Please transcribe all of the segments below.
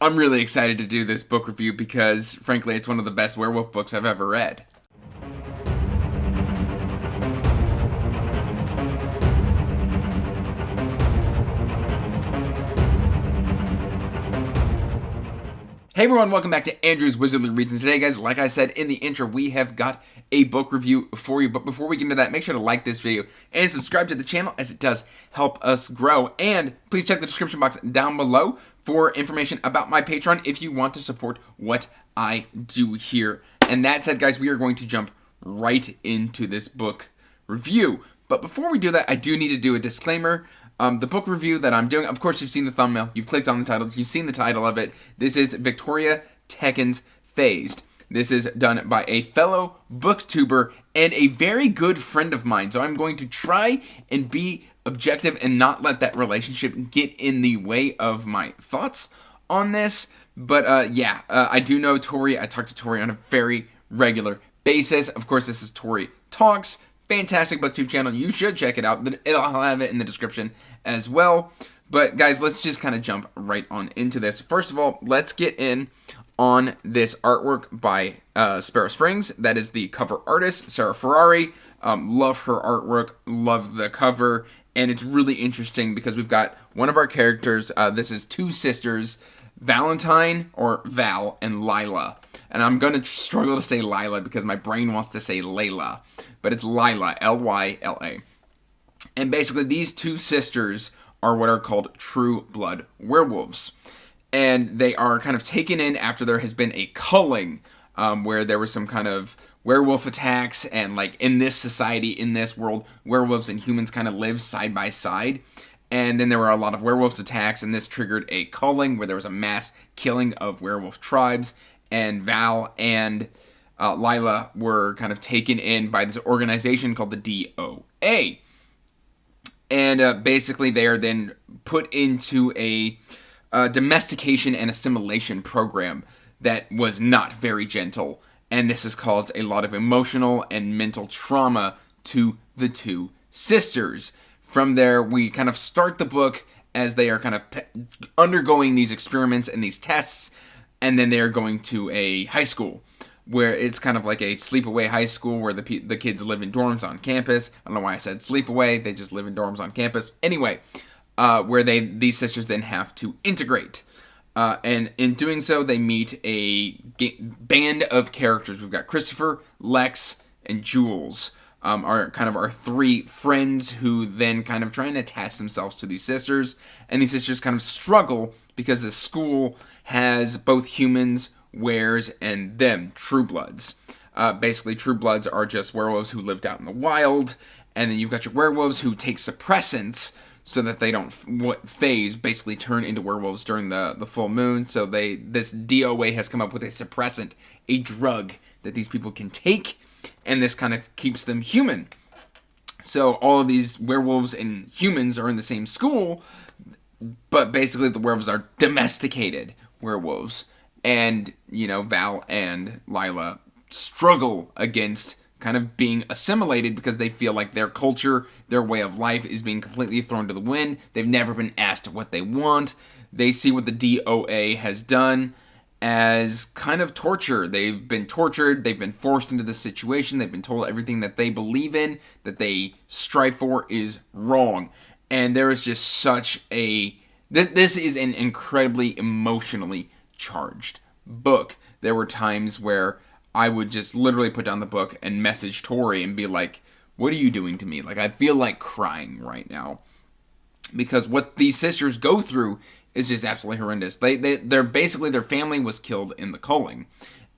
I'm really excited to do this book review because, frankly, it's one of the best werewolf books I've ever read. Hey everyone, welcome back to Andrew's Wizardly Reads, and today, guys, like I said in the intro, we have got a book review for you. But before we get into that, make sure to like this video and subscribe to the channel, as it does help us grow. And please check the description box down below for information about my Patreon if you want to support what I do here. And that said, guys, we are going to jump right into this book review. But before we do that, I do need to do a disclaimer. The book review that I'm doing, of course, you've seen the thumbnail, you've clicked on the title, you've seen the title of it. This is Victoria Tekken's Phased. This is done by a fellow booktuber and a very good friend of mine. So I'm going to try and be objective and not let that relationship get in the way of my thoughts on this. But I do know Tori. I talk to Tori on a very regular basis. Of course, this is Tori Talks. Fantastic booktube channel. You should check it out. I'll have it in the description as well. But guys, let's just kind of jump right on into this. First of all, let's get in on this artwork by Sparrow Springs. That is the cover artist, Sarah Ferrari. Love her artwork. Love the cover. And it's really interesting because we've got one of our characters. This is two sisters, Valentine, or Val, and Lila. And I'm going to struggle to say Lila because my brain wants to say Layla. But it's Lila, L-Y-L-A. And basically these two sisters are what are called true blood werewolves. And they are kind of taken in after there has been a culling where there was some kind of werewolf attacks. And like in this society, in this world, werewolves and humans kind of live side by side. And then there were a lot of werewolves attacks, and this triggered a culling where there was a mass killing of werewolf tribes. And Val and Lila were kind of taken in by this organization called the DOA. And basically they are then put into a domestication and assimilation program that was not very gentle. And this has caused a lot of emotional and mental trauma to the two sisters. From there, we kind of start the book as they are kind of undergoing these experiments and these tests. And then they are going to a high school where it's kind of like a sleepaway high school where the kids live in dorms on campus. I don't know why I said sleepaway. They just live in dorms on campus. Anyway, where these sisters then have to integrate. And in doing so, they meet a band of characters. We've got Christopher, Lex, and Jules. Are kind of our three friends who then kind of try and attach themselves to these sisters. And these sisters kind of struggle because the school has both humans, wares, and them, true bloods. Basically, true bloods are just werewolves who lived out in the wild. And then you've got your werewolves who take suppressants so that they don't phase, basically turn into werewolves during the full moon. So this DOA has come up with a suppressant, a drug that these people can take. And this kind of keeps them human. So all of these werewolves and humans are in the same school, but basically the werewolves are domesticated werewolves. And, Val and Lila struggle against kind of being assimilated because they feel like their culture, their way of life is being completely thrown to the wind. They've never been asked what they want. They see what the DOA has done as kind of torture. They've been tortured, they've been forced into this situation, they've been told everything that they believe in, that they strive for is wrong. And there is just such this is an incredibly emotionally charged book. There were times where I would just literally put down the book and message Tori and be like, what are you doing to me? Like, I feel like crying right now. Because what these sisters go through is just absolutely horrendous. They're basically, their family was killed in the culling,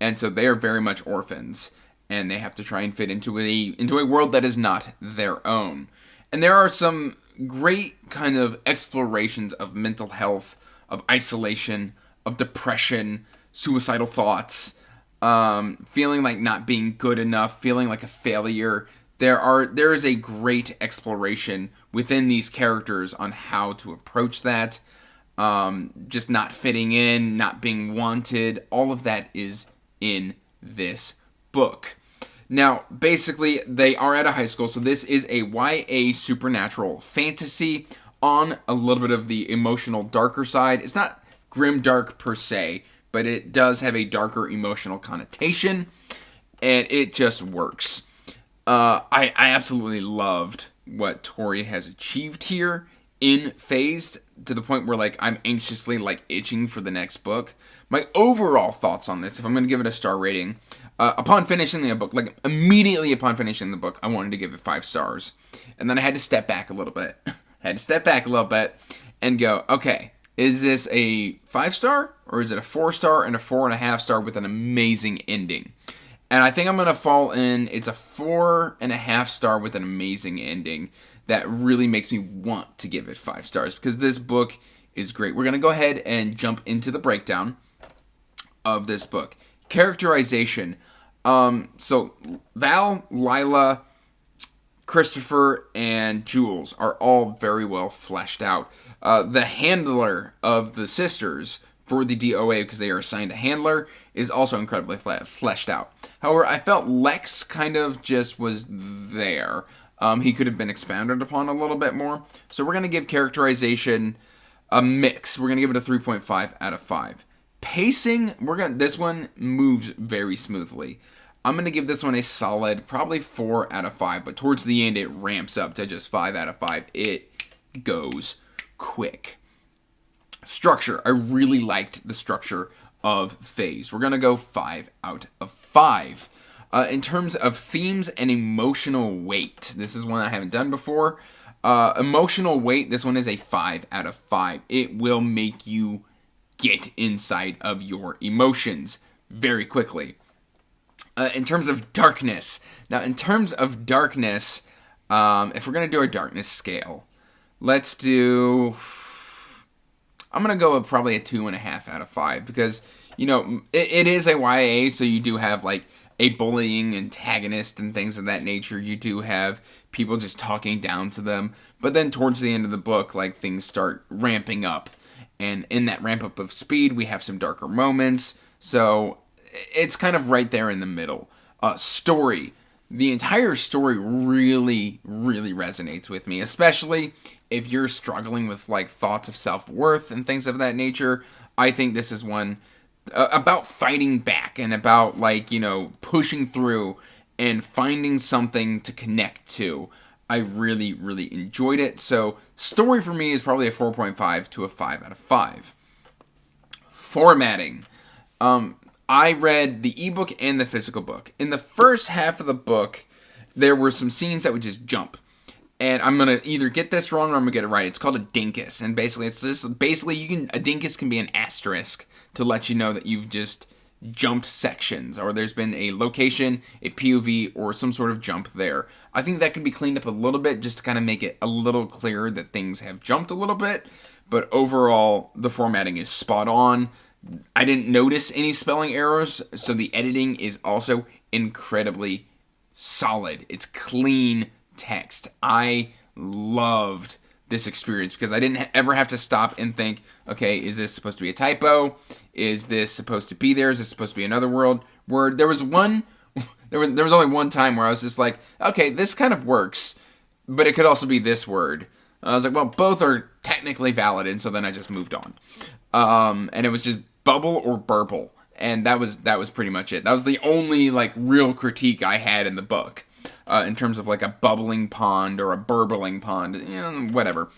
and so they are very much orphans, and they have to try and fit into a world that is not their own. And there are some great kind of explorations of mental health, of isolation, of depression, suicidal thoughts, feeling like not being good enough, feeling like a failure. There is a great exploration within these characters on how to approach that. Just not fitting in, not being wanted, all of that is in this book. Now, basically, they are at a high school, so this is a YA supernatural fantasy on a little bit of the emotional darker side. It's not grimdark per se, but it does have a darker emotional connotation, and it just works. I absolutely loved what Tori has achieved here in Phased, to the point where like I'm anxiously like itching for the next book. My overall thoughts on this, if I'm going to give it a star rating, upon finishing the book, like immediately upon finishing the book, I wanted to give it 5 stars. And then I had to step back a little bit. And go, okay, is this a 5-star or is it a 4-star and a 4.5 star with an amazing ending? And I think I'm going to fall in, it's a 4.5 star with an amazing ending that really makes me want to give it 5 stars, because this book is great. We're going to go ahead and jump into the breakdown of this book. Characterization. So Val, Lila, Christopher, and Jules are all very well fleshed out. The handler of the sisters for the DOA, because they are assigned a handler, is also incredibly fleshed out. However, I felt Lex kind of just was there. He could have been expounded upon a little bit more. So we're going to give characterization a mix. We're going to give it a 3.5 out of 5. Pacing, this one moves very smoothly. I'm going to give this one a solid, probably 4 out of 5, but towards the end it ramps up to just 5 out of 5. It goes quick. Structure, I really liked the structure of Phase. We're going to go 5 out of 5. In terms of themes and emotional weight, this is one I haven't done before. Emotional weight, this one is a 5 out of 5. It will make you get inside of your emotions very quickly. In terms of darkness, if we're going to do a darkness scale, I'm going to go with probably a 2.5 out of 5, because, it is a YA, so you do have, like, a bullying antagonist and things of that nature. You do have people just talking down to them. But then towards the end of the book, like, things start ramping up. And in that ramp up of speed, we have some darker moments. So it's kind of right there in the middle. Story. The entire story really, really resonates with me, especially if you're struggling with, like, thoughts of self-worth and things of that nature. I think this is one about fighting back and about, like, pushing through and finding something to connect to. I really, really enjoyed it. So story for me is probably a 4.5 to a 5 out of 5. Formatting. I read the ebook and the physical book. In the first half of the book, there were some scenes that would just jump. And I'm going to either get this wrong or I'm going to get it right. It's called a dinkus. And basically, a dinkus can be an asterisk to let you know that you've just jumped sections, or there's been a location, a POV, or some sort of jump there. I think that can be cleaned up a little bit just to kind of make it a little clearer that things have jumped a little bit. But overall, the formatting is spot on. I didn't notice any spelling errors, so the editing is also incredibly solid. It's clean text. I loved this experience because I didn't ever have to stop and think, okay, is this supposed to be a typo? Is this supposed to be there? Is this supposed to be another word? There was only one time where I was just like, okay, this kind of works, but it could also be this word. I was like, well, both are technically valid, and so then I just moved on. And it was just bubble or burble, and that was pretty much it. That was the only, like, real critique I had in the book. In terms of, like, a bubbling pond or a burbling pond, whatever.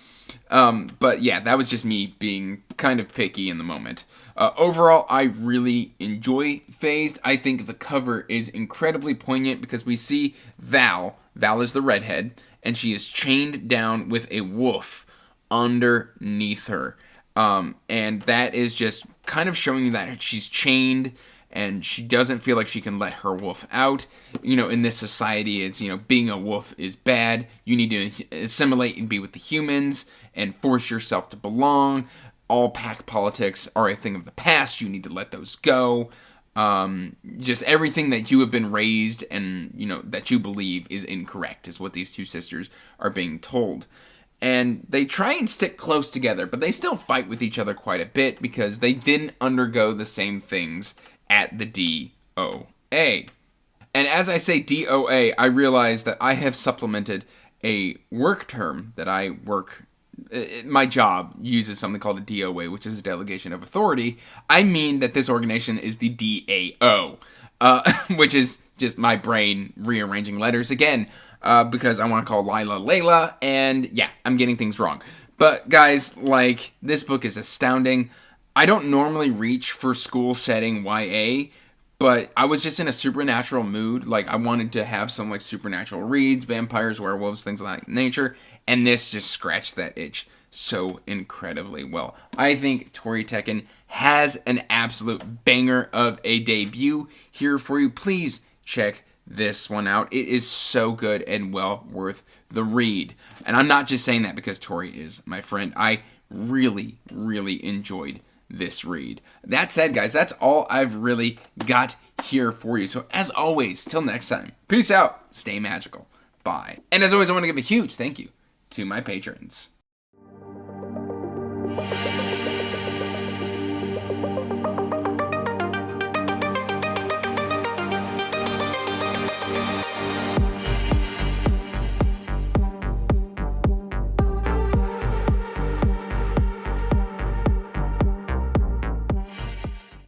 But yeah, that was just me being kind of picky in the moment. Overall, I really enjoy Phased. I think the cover is incredibly poignant because we see Val is the redhead, and she is chained down with a wolf underneath her. And that is just kind of showing you that she's chained, and she doesn't feel like she can let her wolf out. In this society, it's, being a wolf is bad. You need to assimilate and be with the humans and force yourself to belong. All pack politics are a thing of the past. You need to let those go. Just everything that you have been raised and, that you believe is incorrect is what these two sisters are being told. And they try and stick close together, but they still fight with each other quite a bit because they didn't undergo the same things at the DOA. And as I say DOA, I realize that I have supplemented a work term that I work my job uses something called a DOA, which is a delegation of authority. I mean that this organization is the DAO, which is just my brain rearranging letters again, because I want to call Lila Layla, and yeah, I'm getting things wrong. But guys, like, this book is astounding. I don't normally reach for school setting YA, but I was just in a supernatural mood. Like, I wanted to have some, like, supernatural reads, vampires, werewolves, things of that nature, and this just scratched that itch so incredibly well. I think Tori Tekken has an absolute banger of a debut here for you. Please check this one out. It is so good and well worth the read. And I'm not just saying that because Tori is my friend. I really, really enjoyed this read. That said, guys, that's all I've really got here for you. So as always, till next time, peace out, stay magical, bye. And as always, I want to give a huge thank you to my patrons.